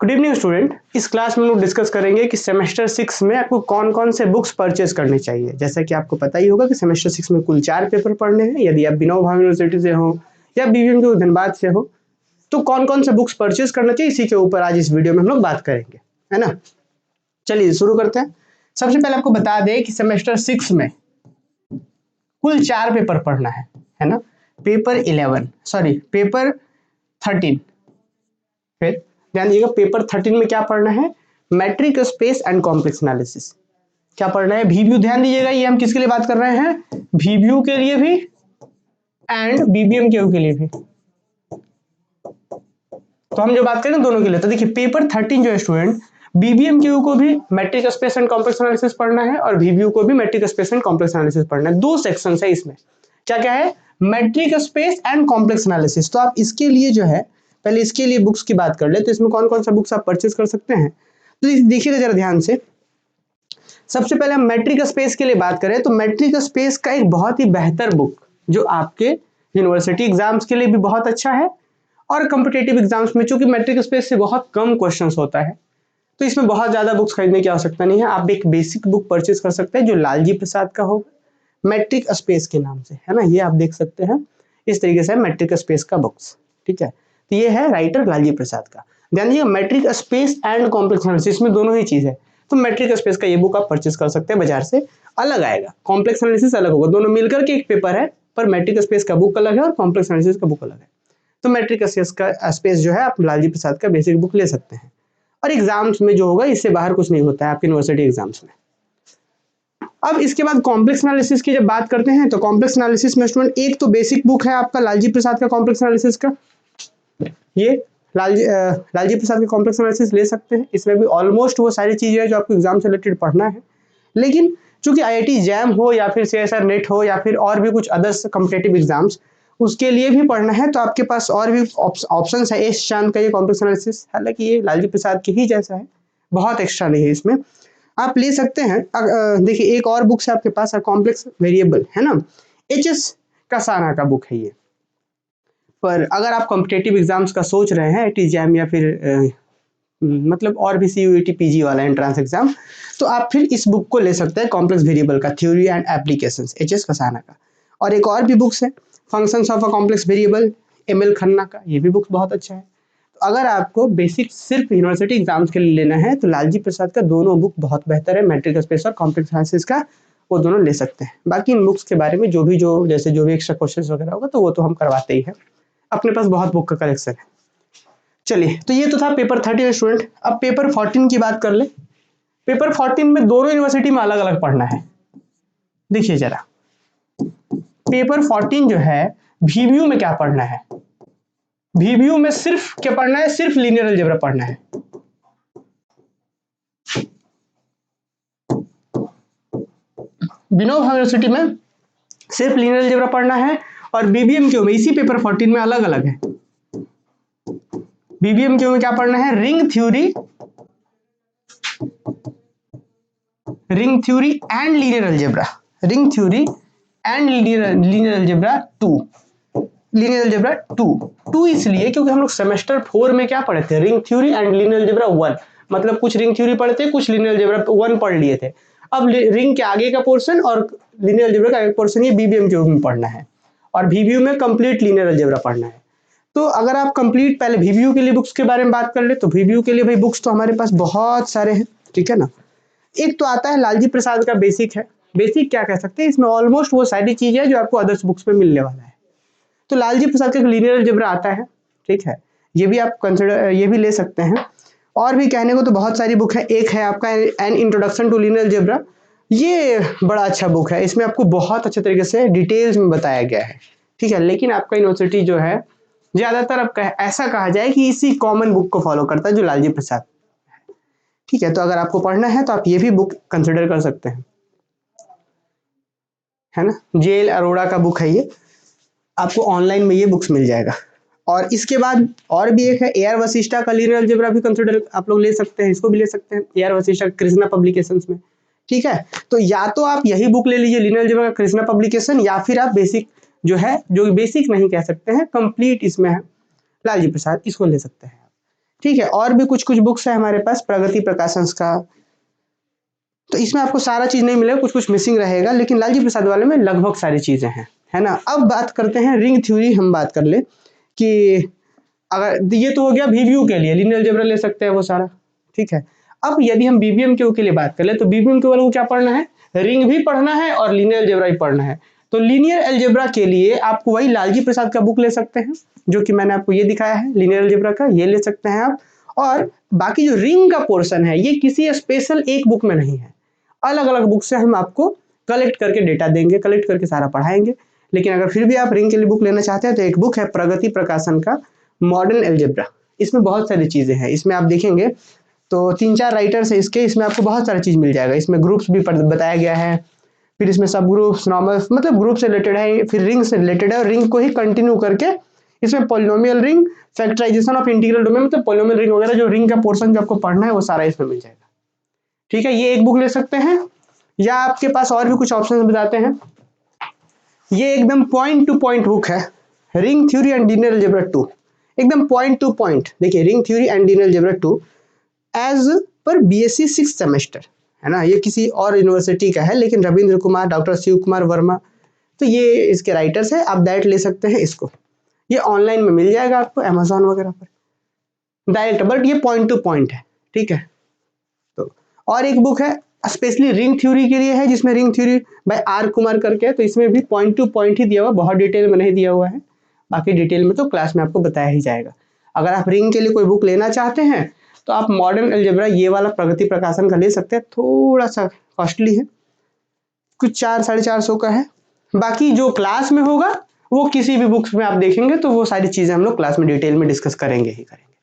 Good evening student. इस class में हम लोग डिस्कस करेंगे कि सेमेस्टर 6 में आपको कौन कौन से बुक्स परचेज करनी चाहिए। जैसा कि आपको पता ही होगा कि सेमेस्टर 6 में कुल 4 पेपर पढ़ने हैं। यदि आप विनोबा भावे यूनिवर्सिटी से हो या बीवीएम के धनबाद से हो तो कौन कौन से बुक्स परचेज करना चाहिए, इसी के ऊपर आज इस वीडियो में हम लोग बात करेंगे, है ना। चलिए शुरू करते हैं। सबसे पहले आपको बता दें कि सेमेस्टर 6 में कुल 4 पेपर पढ़ना है ना। पेपर 13, फिर ध्यान दीजिएगा पेपर 13 में क्या पढ़ना है, matric space and complex analysis. क्या पढ़ना है, वीव्यू। ध्यान दीजिएगा ये हम किसके लिए बात कर रहे हैं, वीव्यू के लिए भी एंड बीबीएम के लिए भी। तो हम जो बात करें दोनों के लिए, तो देखिए पेपर 13 जो है स्टूडेंट, बीबीएम क्यू को भी matric space and complex analysis पढ़ना है और वीव्यू को भी matric space and complex analysis पढ़ना है। 2 सेक्शन है इसमें। क्या क्या है, matric space and complex analysis. तो आप इसके लिए जो है पहले इसके लिए बुक्स की बात कर ले, तो इसमें कौन कौन सा बुक्स आप परचेज कर सकते हैं। तो देखिएगा जरा ध्यान से। सबसे पहले हम मैट्रिक स्पेस के लिए बात करें तो मैट्रिक स्पेस का एक बहुत ही बेहतर बुक जो आपके यूनिवर्सिटी एग्जाम्स के लिए भी बहुत अच्छा है और कॉम्पिटिटिव एग्जाम्स में, चूंकि मैट्रिक स्पेस से बहुत कम क्वेश्चंस होता है तो इसमें बहुत ज्यादा बुक्स खरीदने की आवश्यकता नहीं है। आप एक बेसिक बुक परचेज कर सकते हैं जो लालजी प्रसाद का होगा, मैट्रिक स्पेस के नाम से, है ना। ये आप देख सकते हैं, इस तरीके से मैट्रिक स्पेस का बुक्स, ठीक है। तो ये है राइटर लालजी प्रसाद का। ध्यान दीजिए matric space and complex analysis में दोनों ही चीज है। तो मैट्रिक स्पेस का ये बुक आप परचेज कर सकते हैं बाजार से। अलग आएगा, कॉम्प्लेक्स एनालिसिस अलग होगा, दोनों मिलकर के एक पेपर है, पर मैट्रिक स्पेस का बुक अलग है और कॉम्प्लेक्स एनालिसिस का बुक अलग है। तो मैट्रिक स्पेस जो है आप लालजी प्रसाद का बेसिक बुक ले सकते हैं और एग्जाम्स में जो होगा इससे बाहर कुछ नहीं होता है आपके यूनिवर्सिटी एग्जाम्स में। अब इसके बाद कॉम्प्लेक्स एनालिसिस की जब बात करते हैं तो कॉम्प्लेक्स एनालिसिस में स्टूडेंट एक तो बेसिक बुक है आपका लालजी प्रसाद का कॉम्प्लेक्स एनालिसिस का, ये लालजी प्रसाद के कॉम्प्लेक्स एनालिसिस ले सकते हैं। इसमें भी ऑलमोस्ट वो सारी चीजें हैं जो आपको एग्जाम से रिलेटेड पढ़ना है। लेकिन चूंकि आईआईटी जैम हो या फिर सीएसआर नेट हो या फिर और भी कुछ अदर्स कॉम्पिटिटिव एग्जाम्स, उसके लिए भी पढ़ना है तो आपके पास और भी ऑप्शंस है। एस चांद का ये कॉम्प्लेक्स एनालिसिस, हालांकि ये लालजी प्रसाद के ही जैसा है, बहुत एक्स्ट्रा नहीं है इसमें, आप ले सकते हैं। देखिए एक और बुक्स है आपके पास, कॉम्प्लेक्स वेरिएबल, है ना। एचएस कसाना का बुक है ये। पर अगर आप कॉम्पिटिटिव एग्जाम्स का सोच रहे हैं, आईआईटी जैम या फिर मतलब और भी सीयूईटी पीजी वाला एंट्रेंस एग्जाम, तो आप फिर इस बुक को ले सकते हैं, कॉम्प्लेक्स वेरिएबल का theory and applications, HS Kasana का। और एक और भी बुक्स है, functions of a complex variable, ML Khanna का, ये भी बुक्स बहुत अच्छा है। तो अगर आपको बेसिक सिर्फ यूनिवर्सिटी एग्जाम्स के लिए लेना है तो लालजी प्रसाद का दोनों बुक बहुत बेहतर है, मैट्रिक स्पेस और कॉम्प्लेक्स एनालिसिस का, वो दोनों ले सकते हैं। बाकी इन बुक्स के बारे में जो भी एक्स्ट्रा क्वेश्चंस वगैरह होगा तो वो तो हम करवाते ही हैं, अपने पास बहुत बुक का कलेक्शन है। चलिए, तो ये तो था पेपर 13 स्टूडेंट। अब पेपर 14 की बात कर ले। पेपर 14 में दोनों यूनिवर्सिटी में अलग अलग पढ़ना है। देखिए जरा, पेपर 14 जो है वीव्यू में क्या पढ़ना है, वीव्यू में सिर्फ क्या पढ़ना है, सिर्फ लीनियर अलजेब्रा पढ़ना है। विनोबा यूनिवर्सिटी में सिर्फ लीनियर अलजेब्रा पढ़ना है और बीबीएम क्यू में इसी पेपर 14 में अलग अलग है। बीबीएम क्यू में क्या पढ़ना है, ring theory and linear algebra, ring theory and linear algebra 2, linear algebra 2 इसलिए क्योंकि हम लोग सेमेस्टर 4 में क्या पढ़े थे, ring theory and linear algebra 1, मतलब कुछ रिंग थ्योरी पढ़े थे, कुछ लीनियर अलजेब्रा 1 पढ़ लिए थे। अब रिंग के आगे का पोर्शन और लीनियर अलजेब्रा का एक पोर्शन ये बीबीएम क्यू में पढ़ना है और वीव्यू में कंप्लीट लीनियर अलजेब्रा पढ़ना है। तो अगर आप कंप्लीट पहले वीव्यू के लिए बुक्स के बारे में बात कर ले तो वीव्यू के लिए भाई बुक्स तो हमारे पास बहुत सारे हैं, ठीक है ना। एक तो आता है लालजी प्रसाद का बेसिक है, बेसिक क्या कह सकते हैं, इसमें ऑलमोस्ट वो सारी चीजें है जो आपको अदर्स बुक्स में मिलने वाला है। तो लालजी प्रसाद का लीनियर अलजेब्रा आता है, ठीक है, ये भी आप कंसिडर, ये भी ले सकते हैं। और भी कहने को तो बहुत सारी बुक है। एक है आपका an introduction to linear algebra, ये बड़ा अच्छा बुक है, इसमें आपको बहुत अच्छे तरीके से डिटेल्स में बताया गया है, ठीक है। लेकिन आपका यूनिवर्सिटी जो है ज्यादातर अब ऐसा कहा जाए कि इसी कॉमन बुक को फॉलो करता है जो लालजी प्रसाद, ठीक है। तो अगर आपको पढ़ना है तो आप ये भी बुक कंसिडर कर सकते हैं, है ना। जेएल अरोड़ा का बुक है ये, आपको ऑनलाइन में ये बुक्स मिल जाएगा। और इसके बाद और भी एक है एआर वशिष्ठा का लीनियर अलजेब्रा भी कंसिडर आप लोग ले सकते हैं, इसको भी ले सकते हैं, एआर वशिष्ठा कृष्णा पब्लिकेशंस में, ठीक है। तो या तो आप यही बुक ले लीजिए लीनियर अलजेब्रा का कृष्णा पब्लिकेशन, या फिर आप बेसिक जो है, जो बेसिक नहीं कह सकते हैं, कंप्लीट इसमें है लालजी प्रसाद, इसको ले सकते हैं, ठीक है, और भी कुछ कुछ बुक्स है हमारे पास प्रगति प्रकाशन का, तो इसमें आपको सारा चीज नहीं मिलेगा, कुछ कुछ मिसिंग रहेगा, लेकिन लालजी प्रसाद वाले में लगभग सारी चीजें हैं, है ना। अब बात करते हैं रिंग थ्योरी, हम बात कर ले कि अगर ये तो हो गया वीवीयू के लिए, लीनियर अलजेब्रा ले सकते हैं वो सारा, ठीक है। अब यदि हम बीबीएमक्यू के लिए बात कर ले तो बीबीएमक्यू वालों को क्या पढ़ना है, रिंग भी पढ़ना है और लीनियर अलजेब्रा भी पढ़ना है। तो लीनियर अलजेब्रा के लिए आपको वही लालजी प्रसाद का बुक ले सकते हैं, जो कि मैंने आपको ये दिखाया है लीनियर अलजेब्रा का, ये ले सकते हैं आप। और बाकी जो रिंग का पोर्शन है ये किसी स्पेशल एक बुक में नहीं है, अलग अलग बुक से हम आपको कलेक्ट करके डेटा देंगे, कलेक्ट करके सारा पढ़ाएंगे। लेकिन अगर फिर भी आप रिंग के लिए बुक लेना चाहते हैं तो एक बुक है प्रगति प्रकाशन का मॉडर्न अलजेब्रा, इसमें बहुत सारी चीजें हैं, इसमें आप देखेंगे तो 3-4 राइटर्स है इसके, इसमें आपको बहुत सारी चीज मिल जाएगा। इसमें ग्रुप्स भी बताया गया है, फिर इसमें सब ग्रुप्स नॉर्मल मतलब ग्रुप से रिलेटेड है, फिर रिंग से रिलेटेड है, और रिंग को ही कंटिन्यू करके इसमें polynomial ring, factorisation of integral domain, मतलब पॉलिनोमियल रिंग वगैरह जो रिंग का पोर्शन जो आपको पढ़ना है वो सारा इसमें मिल जाएगा, ठीक है। ये एक बुक ले सकते हैं, या आपके पास और भी कुछ ऑप्शन बताते हैं। ये एकदम पॉइंट टू पॉइंट बुक है, ring theory and linear algebra 2, एकदम पॉइंट टू पॉइंट। देखिए ring theory and linear algebra 2 as पर बीएससी 6th सेमेस्टर, है ना। ये किसी और यूनिवर्सिटी का है, लेकिन रविंद्र कुमार, डॉक्टर शिव कुमार वर्मा, तो ये इसके राइटर्स है, आप डायरेक्ट ले सकते हैं इसको। ये ऑनलाइन में मिल जाएगा आपको अमेजोन वगैरह पर डायरेक्ट, बट ये पॉइंट टू पॉइंट है, ठीक है। तो और एक बुक है स्पेशली रिंग थ्योरी के लिए है, जिसमें ring theory by R Kumar करके है, तो इसमें भी पॉइंट टू पॉइंट ही दिया हुआ, बहुत डिटेल में नहीं दिया हुआ है, बाकी डिटेल में तो क्लास में आपको बताया ही जाएगा। अगर आप रिंग के लिए कोई बुक लेना चाहते हैं तो आप मॉडर्न अलजेब्रा ये वाला प्रगति प्रकाशन का ले सकते हैं, थोड़ा सा कॉस्टली है, कुछ 400-450 का है। बाकी जो क्लास में होगा वो किसी भी बुक्स में आप देखेंगे तो वो सारी चीजें हम लोग क्लास में डिटेल में डिस्कस करेंगे ही करेंगे,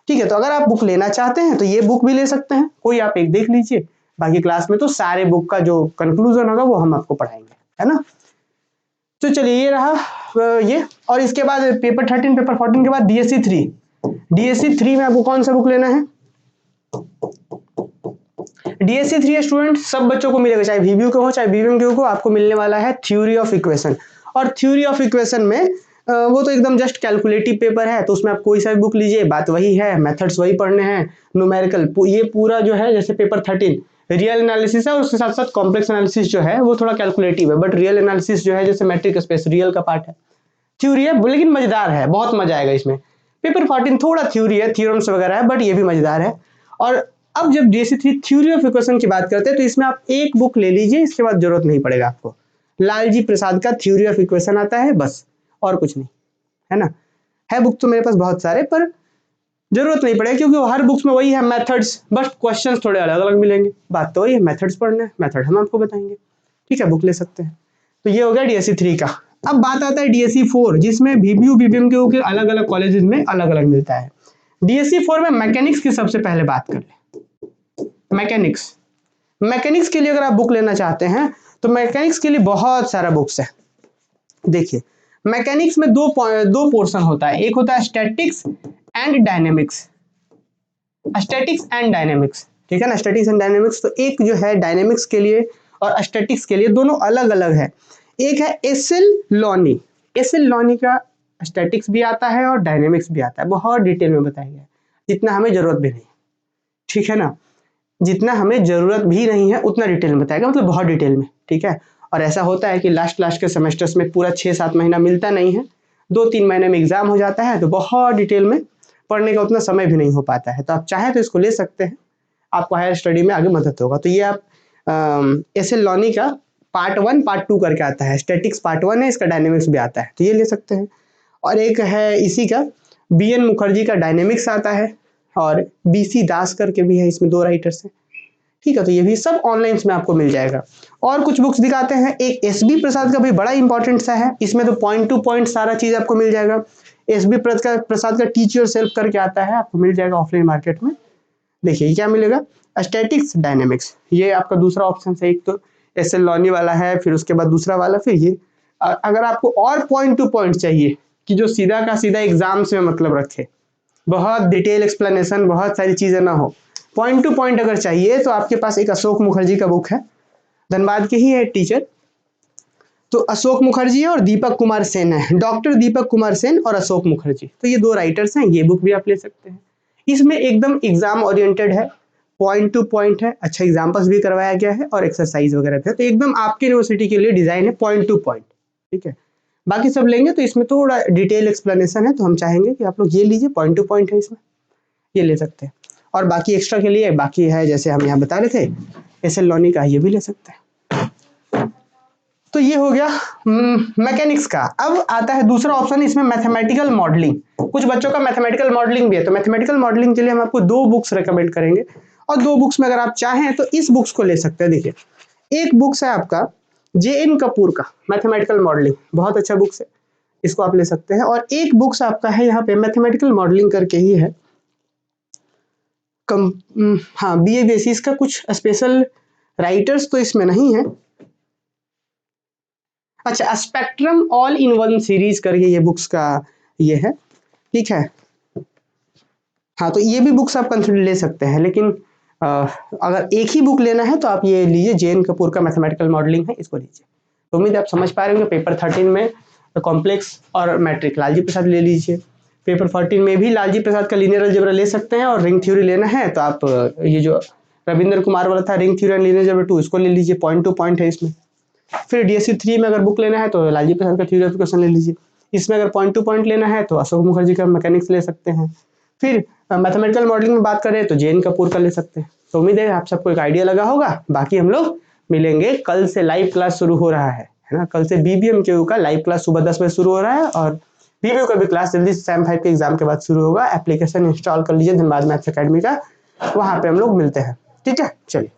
ठीक है। तो अगर आप बुक लेना चाहते हैं तो ये बुक भी ले सकते हैं, कोई आप एक देख लीजिए, बाकी क्लास में तो सारे बुक का जो कंक्लूजन होगा वो हम आपको पढ़ाएंगे, है ना। तो चलिए ये रहा ये, और इसके बाद पेपर 13 पेपर 14 के बाद डीएससी 3, डीएससी 3 में आपको कौन सा बुक लेना है, डीएससी 3 स्टूडेंट सब बच्चों को मिलेगा, चाहे वीवीयू के हो चाहे बीबीएम के हो, आपको मिलने वाला है थ्योरी ऑफ इक्वेशन। और थ्योरी ऑफ इक्वेशन में वो तो एकदम जस्ट कैलकुलेटिव पेपर है, तो उसमें आप कोई सा भी बुक लीजिए, बात वही है, मेथड्स वही पढ़ने हैं, न्यूमेरिकल ये पूरा जो है, जैसे पेपर 13 रियल एनालिसिस है और उसके साथ साथ कॉम्प्लेक्स एनालिसिस जो है वो थोड़ा कैलकुलेटिव है, बट रियल एनालिसिस जो है जैसे मैट्रिक स्पेस रियल का पार्ट है, थ्योरी है लेकिन मजेदार है, बहुत मजा आएगा इसमें। पेपर 14 थोड़ा थ्योरी है, थ्योरम्स वगैरह है, बट ये भी मजेदार है। और अब जब डीएससी 3 थ्योरी ऑफ इक्वेशन की बात करते हैं तो इसमें आप एक बुक ले लीजिए, इसके बाद जरूरत नहीं पड़ेगा आपको, लालजी प्रसाद का थ्योरी ऑफ इक्वेशन आता है बस, और कुछ नहीं, है ना। है बुक तो मेरे पास बहुत सारे, पर जरूरत नहीं पड़ेगी क्योंकि हर बुक्स में वही है मेथड्स, बस क्वेश्चंस थोड़े अलग अलग मिलेंगे, बात तो वही है, मेथड्स पढ़ना है, मेथड हम आपको बताएंगे, ठीक है, बुक ले सकते हैं। तो ये हो गया डीएससी 3 का। अब बात आता है डीएससी 4, जिसमें वीवीयू बीबीएम के अलग अलग कॉलेजेस में अलग अलग मिलता है। डीएससी 4 में मैकेनिक्स की सबसे पहले बात कर ले, मैकेनिक्स, मैकेनिक्स के लिए अगर आप बुक लेना चाहते हैं तो मैकेनिक्स के लिए बहुत सारा बुक्स है। देखिए मैकेनिक्स में दो पोर्शन होता है, एक होता है statics and dynamics, statics and dynamics, ठीक है ना, स्टैटिक्स एंड डायनेमिक्स। तो एक जो है डायनेमिक्स के लिए और स्टैटिक्स के लिए दोनों अलग अलग है। एक है एसएल लॉनी, एसएल लॉनी का स्टैटिक्स भी आता है और डायनेमिक्स भी आता है, बहुत डिटेल में बताया गया है, जितना हमें जरूरत भी नहीं, ठीक है ना, जितना हमें जरूरत भी नहीं है उतना डिटेल में बताएगा, मतलब बहुत डिटेल में, ठीक है। और ऐसा होता है कि लास्ट के सेमेस्टर्स में पूरा 6-7 महीना मिलता नहीं है, 2-3 महीने में एग्जाम हो जाता है, तो बहुत डिटेल में पढ़ने का उतना समय भी नहीं हो पाता है। तो आप चाहे तो इसको ले सकते हैं, आपको हायर स्टडी में आगे मदद होगा। तो ये आप एसएल लॉनी का पार्ट 1 पार्ट 2 करके आता है, स्टैटिक्स पार्ट 1 है, इसका डायनेमिक्स भी आता है, तो ये ले सकते हैं। और एक है इसी का बीएन मुखर्जी का डायनेमिक्स आता है, और बीसी दास करके भी है, इसमें 2 राइटर्स हैं, ठीक है। तो ये भी सब ऑनलाइन में आपको मिल जाएगा। और कुछ बुक्स दिखाते हैं, एक एसबी प्रसाद का भी बड़ा इंपॉर्टेंट सा है, इसमें तो पॉइंट टू पॉइंट सारा चीज आपको मिल जाएगा। एसबी प्रसाद का टीच योर सेल्फ करके आता है, आपको मिल जाएगा ऑफलाइन मार्केट में। देखिए क्या मिलेगा, स्टैटिक्स डायनेमिक्स, ये आपका दूसरा ऑप्शन है, एक तो एसएल लॉनी वाला है, फिर उसके बाद दूसरा वाला, फिर ये। अगर आपको और पॉइंट टू पॉइंट चाहिए कि जो सीधा का सीधा एग्जाम से मतलब रखे, बहुत डिटेल एक्सप्लेनेशन, बहुत सारी चीजें ना हो, पॉइंट टू पॉइंट अगर चाहिए तो आपके पास एक अशोक मुखर्जी का बुक है, धनबाद के ही है टीचर, तो अशोक मुखर्जी है और दीपक कुमार सेन है, डॉक्टर दीपक कुमार सेन और अशोक मुखर्जी, तो ये 2 राइटर्स हैं, ये बुक भी आप ले सकते हैं। इसमें एकदम एग्जाम ओरिएंटेड है, पॉइंट टू पॉइंट है, अच्छा एग्जाम्पल्स भी करवाया गया है और एक्सरसाइज वगैरह भी है, तो एकदम आपके यूनिवर्सिटी के लिए डिजाइन है पॉइंट टू पॉइंट, ठीक है। बाकी सब लेंगे तो इसमें थोड़ा डिटेल एक्सप्लेनेशन है, तो हम चाहेंगे कि आप लोग ये लीजिए, पॉइंट टू पॉइंट है इसमें, ये ले सकते हैं। और बाकी एक्स्ट्रा के लिए बाकी है, जैसे हम यहाँ बता रहे थे एस एल लॉनी का, ये भी ले सकते हैं। तो ये हो गया मैकेनिक्स का। अब आता है दूसरा ऑप्शन, इसमें मैथमेटिकल मॉडलिंग। कुछ बच्चों का मैथमेटिकल मॉडलिंग भी है, तो मैथमेटिकल मॉडलिंग के लिए हम आपको 2 बुक्स रेकमेंड करेंगे, और 2 बुक्स में अगर आप चाहें तो इस बुक्स को ले सकते हैं। देखिए, एक बुक्स है आपका JN कपूर का मैथमेटिकल मॉडलिंग, बहुत अच्छा बुक्स है, इसको आप ले सकते हैं। और एक बुक्स आपका है यहाँ पे मैथमेटिकल मॉडलिंग करके ही है, हाँ BA बेसिस का, कुछ स्पेशल राइटर्स तो इसमें नहीं है। अच्छा, spectrum all in one series करके ये बुक्स का ये है, ठीक है। हाँ, तो ये भी बुक्स आप कंसिडर ले सकते हैं, लेकिन अगर एक ही बुक लेना है तो आप ये लीजिए, JN कपूर का मैथमेटिकल मॉडलिंग है, इसको लीजिए। तो उम्मीद है आप समझ पा रहे होंगे। पेपर 13 में कॉम्प्लेक्स और मैट्रिक लालजी प्रसाद ले लीजिए। पेपर 14 में भी लालजी प्रसाद का लीनियर अलजेब्रा ले सकते हैं, और रिंग थ्योरी लेना है तो आप ये जो रविंद्र कुमार वाला था ring theory and linear algebra 2, इसको ले लीजिए, पॉइंट टू पॉइंट है इसमें। फिर DSC 3 में अगर बुक लेना है तो लालजी प्रसाद का थ्योरी ऑफ इक्वेशन ले लीजिए। इसमें अगर पॉइंट टू पॉइंट लेना है तो अशोक मुखर्जी का मैकेनिक्स ले सकते हैं। फिर मैथमेटिकल मॉडलिंग में बात करें तो JN कपूर का ले सकते हैं। तो उम्मीद है आप सबको एक आइडिया लगा होगा। बाकी हम लोग मिलेंगे, कल से लाइव क्लास शुरू हो रहा है ना। कल से BBMKU का लाइव क्लास सुबह 10 बजे शुरू हो रहा है, और BBU का भी क्लास जल्दी से SAM 5 के एग्जाम के बाद शुरू होगा। एप्लीकेशन इंस्टॉल कर लीजिए धनबाद मैथ्स अकेडमी का, वहां पे हम लोग मिलते हैं, ठीक है। चलिए।